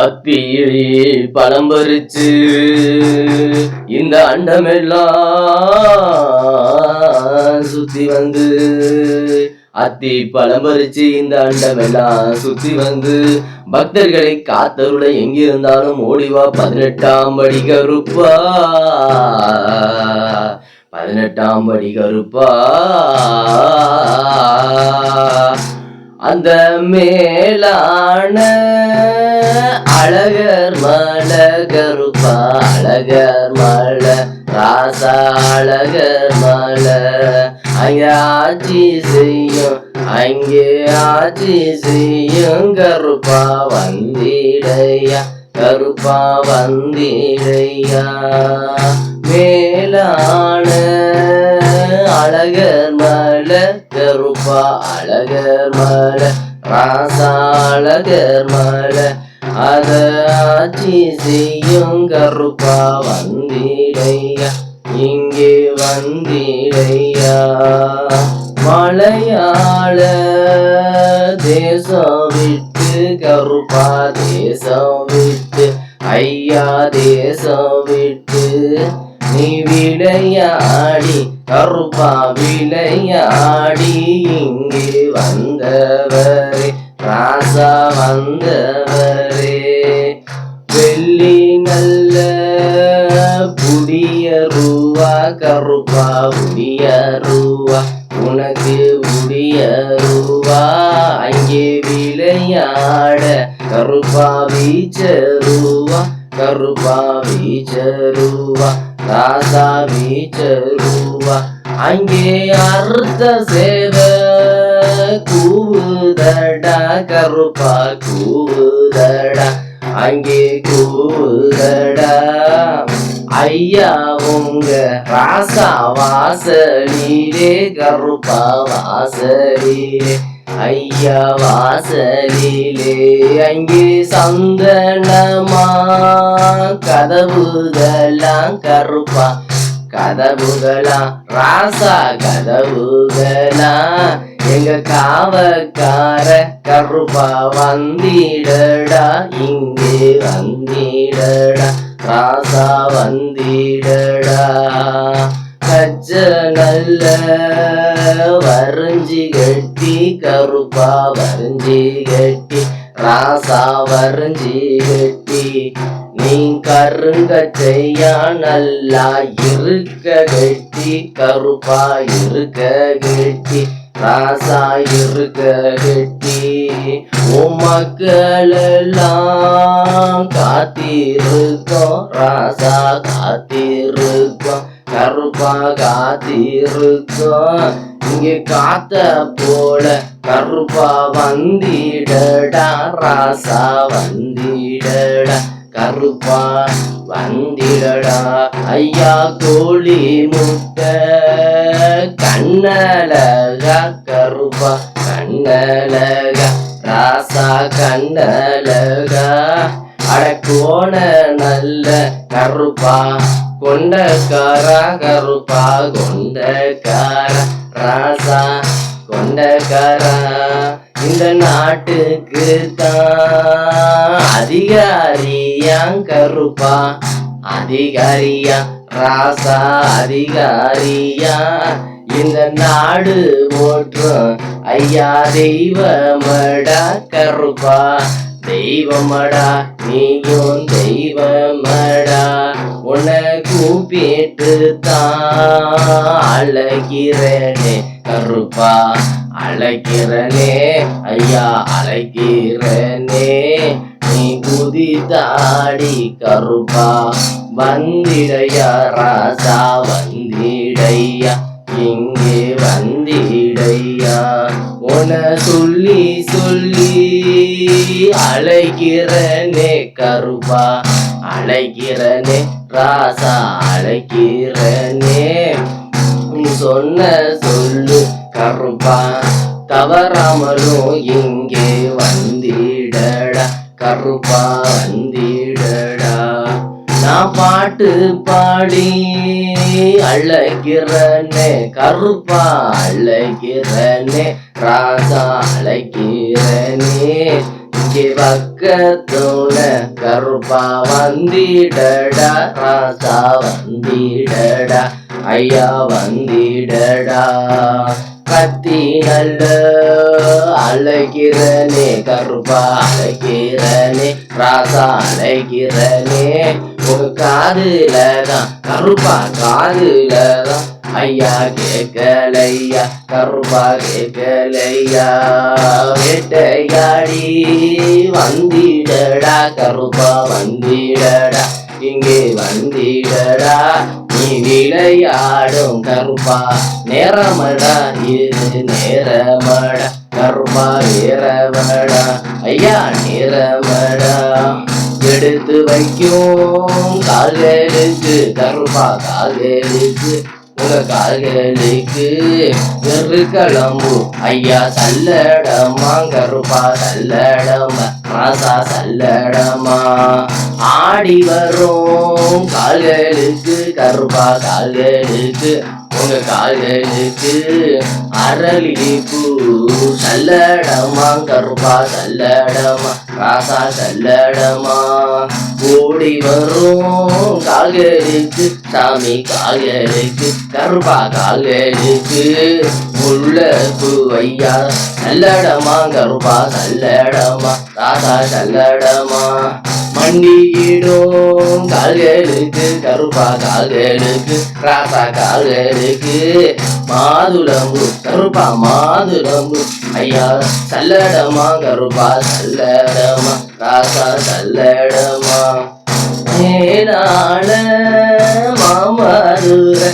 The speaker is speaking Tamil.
அத்தியிலே பழம் பறிச்சு இந்த அண்டமெல்லாம் சுத்தி வந்து அத்தி பழம் பறிச்சு இந்த அண்டமெல்லாம் சுத்தி வந்து பக்தர்களை காத்தருளை எங்கிருந்தாலும் ஓடிவா 18ஆம் படி கருப்பா 18ஆம் படி கருப்பா அந்த மேலான அழகர் மலை கருப்பா அழகர் மலை ராசா அழகர் மலை அங்கே ஆட்சி செய்யும் அங்கே ஆட்சி செய்யும் கருப்பா வந்திடையா கருப்பா வந்திடையா மேலான அழகர் மலை கருப்பா அழகர் மலை ராசா அழகர் மலை அத ஆட்சி செய்யும் கருப்பா வந்திடையா இங்கே வந்திடையா மலையாள தேசம் விட்டு கருப்பா தேசம் விட்டு ஐயா தேசம் விட்டு நீ விளையாடி கருப்பா விளையாடி இங்கே வந்தவரே ராசா வந்தவரே வெள்ளி நல்ல புதிய ரூவா கருப்பா புதிய ரூவா உனக்கு புதிய ரூவா அங்கே விளையாட கருப்பா வீச்சருவா கருப்பா வீச்சருவா ராசா வீச்சருவா அங்கே அர்த்த சேவ கூவுதடா கருப்பா கூவுதடா அங்கே கூவுதடா ஐயா உங்க ராசா வாசலிலே கருப்பா வாசலிலே ஐயா வாசலிலே அங்கே சந்தனமா கதவுகளாம் கருப்பா கதவுகளாம் ராசா கதவுகளாம் எங்க காவக்கார கருப்பா வந்திடடா இங்கே வந்திடடா ராசா வந்திடடா கச்ச நல்ல வரைஞ்சி கட்டி கருப்பா வரைஞ்சி கட்டி ராசா வரைஞ்சி கட்டி நீ கருங்கச்சையா நல்லா இருக்க கட்டி கருப்பா இருக்க கட்டி ராசா இருக்க கட்டி உன் மக்கள் எல்லாம் காத்திருக்கோம் ராசா காத்திருக்கோம் கருப்பா காத்திருக்கோம் இங்கே காத்த போல கருப்பா வந்திடடா ராசா வந்திடடா கருப்பா வந்திடடா ஐயா கோழி முட்டை கண்ணழகா கருப்பா கண்ணழகா ராசா கண்ணழகா அடக்கோண நல்ல கருப்பா கொண்டக்காரா கருப்பா கொண்டக்காரா ராசா கொண்டக்காரா இந்த நாட்டுக்கு தான் அதிகாரியா கருப்பா அதிகாரியா ராசா அதிகாரியா இந்த நாடு போற்றும் ஐயா தெய்வமடா கருப்பா தெய்வமடா நீயும் தெய்வமடா உன்னை கூப்பிட்டு தான் அழைக்கிறனே கருப்பா அழைக்கிறனே ஐயா அழைக்கிறனே நீ குதித்தாடி கருப்பா வந்திடையா ராசா வந்திடையா இங்கே வந்திடையா உன சொல்லி சொல்லி அழைக்கிறனே கருப்பா அழைக்கிறனே ராசா அழைக்கிறனே நீ சொன்ன சொல்லு கருப்பா தவறாமலும் இங்கே வந்திடடா கருப்பா வந்திடடா நான் பாட்டு பாடி அழைக்கிறனே கருப்பா அழைக்கிறனே ராசா அழைக்கிறனே இங்கே பக்கத்துல கருப்பா வந்திடடா ராசா வந்திடடா ஐயா வந்திடடா கத்தி நல்ல அழைக்கிறனே கருப்பா அழைக்கிறனே ராசா அழைக்கிறனே உங்க காதுல தான் கருப்பா காதுல தான் ஐயா கேட்கலையா கருப்பா கேட்கலையா வேட்டையாடி வந்திடடா கருப்பா வந்திடடா இங்கே வந்திடடா நீ விளையாடும் கருப்பா நேரமடா இது நேரமடா கருப்பா நேரமடா ஐயா நேரமடா எடுத்து வைக்கும் கால்களுக்கு கருப்பா கால்களுக்கு உங்க கால்களுக்கு கிளம்பு ஐயா சல்லடமா கருப்பா சல்லடமா ராசா சல்லடமா ஆடி வரும் கால்களுக்கு கருப்பா கால்களுக்கு உங்க கால்களுக்கு அரளிப்பூ சல்லடமா கருப்பா சல்லடமா ராசா சல்லடமா ஓடி வரும் கால்களுக்கு சாமி கால்களுக்கு கருப்பா கால்களுக்கு முல்லைப்பூ ஐயா சல்லடமா கருப்பா சல்லடமா ராசா சல்லடமா மண்டியிடும் கால்களுக்கு கருப்பா கால்களுக்கு ராசா கால்களுக்கு மாதுளம்பு கருப்பா மாதுளம்பு ஐயா சல்லடமா கருப்பா சல்லடமா ராசா சல்லடமா மேலாள மாமதுரை